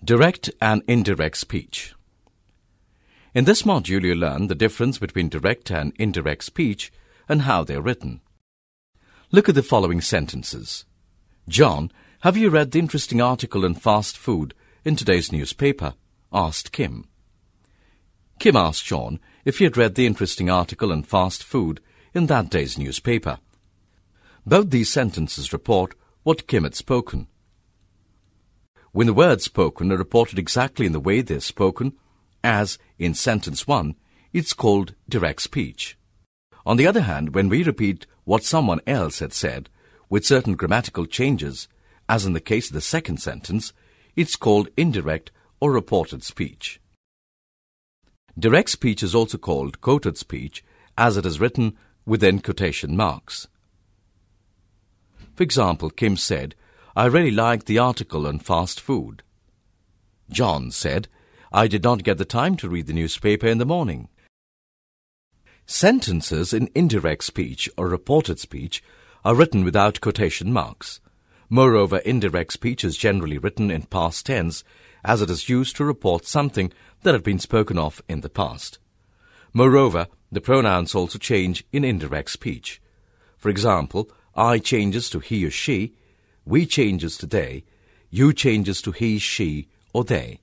Direct and Indirect Speech. In this module, you learn the difference between direct and indirect speech and how they are written. Look at the following sentences. John, have you read the interesting article on fast food in today's newspaper? Asked Kim. Kim asked John if he had read the interesting article on fast food in that day's newspaper. Both these sentences report what Kim had spoken. When the words spoken are reported exactly in the way they're spoken, as in sentence 1, it's called direct speech. On the other hand, when we repeat what someone else had said, with certain grammatical changes, as in the case of the second sentence, it's called indirect or reported speech. Direct speech is also called quoted speech, as it is written within quotation marks. For example, Kim said, I really liked the article on fast food. John said, I did not get the time to read the newspaper in the morning. Sentences in indirect speech or reported speech are written without quotation marks. Moreover, indirect speech is generally written in past tense, as it is used to report something that had been spoken of in the past. Moreover, the pronouns also change in indirect speech. For example, I changes to he or she, we changes to they, you changes to he, she, or they.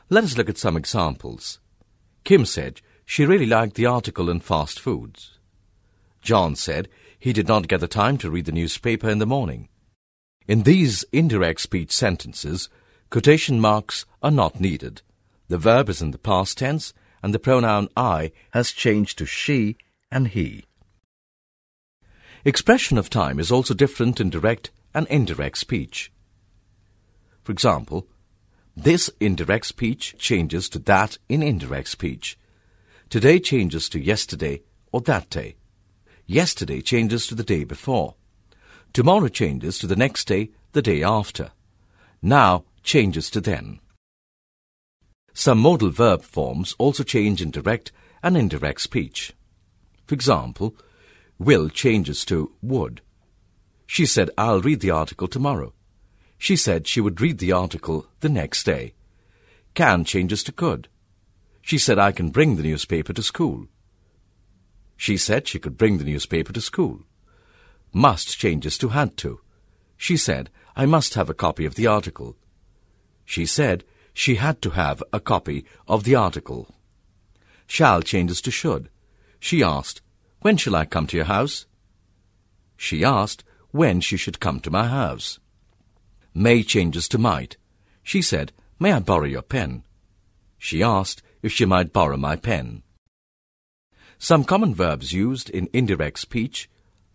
Let us look at some examples. Kim said she really liked the article on fast foods. John said he did not get the time to read the newspaper in the morning. In these indirect speech sentences, quotation marks are not needed. The verb is in the past tense, and the pronoun I has changed to she and he. Expression of time is also different in direct and indirect speech. For example, this indirect speech changes to that in indirect speech. Today changes to yesterday or that day. Yesterday changes to the day before. Tomorrow changes to the next day, the day after. Now changes to then. Some modal verb forms also change in direct and indirect speech. For example, will changes to would. She said, I'll read the article tomorrow. She said she would read the article the next day. Can changes to could. She said, I can bring the newspaper to school. She said she could bring the newspaper to school. Must changes to had to. She said, I must have a copy of the article. She said she had to have a copy of the article. Shall changes to should. She asked, when shall I come to your house? She asked when she should come to my house. May changes to might. She said, may I borrow your pen? She asked if she might borrow my pen. Some common verbs used in indirect speech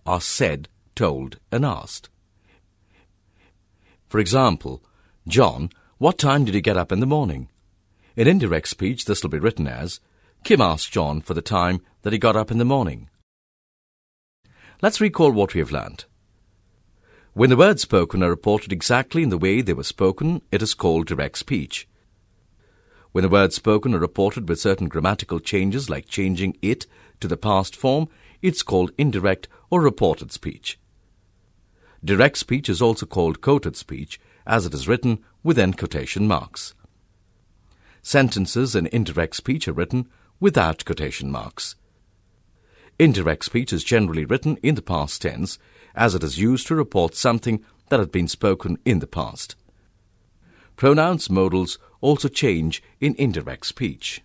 are said, told, and asked. For example, John, what time did you get up in the morning? In indirect speech, this will be written as, Kim asked John for the time that he got up in the morning. Let's recall what we have learnt. When the words spoken are reported exactly in the way they were spoken, it is called direct speech. When the words spoken are reported with certain grammatical changes like changing it to the past form, it's called indirect or reported speech. Direct speech is also called quoted speech, as it is written within quotation marks. Sentences in indirect speech are written without quotation marks. Indirect speech is generally written in the past tense, as it is used to report something that had been spoken in the past. Pronouns modals also change in indirect speech.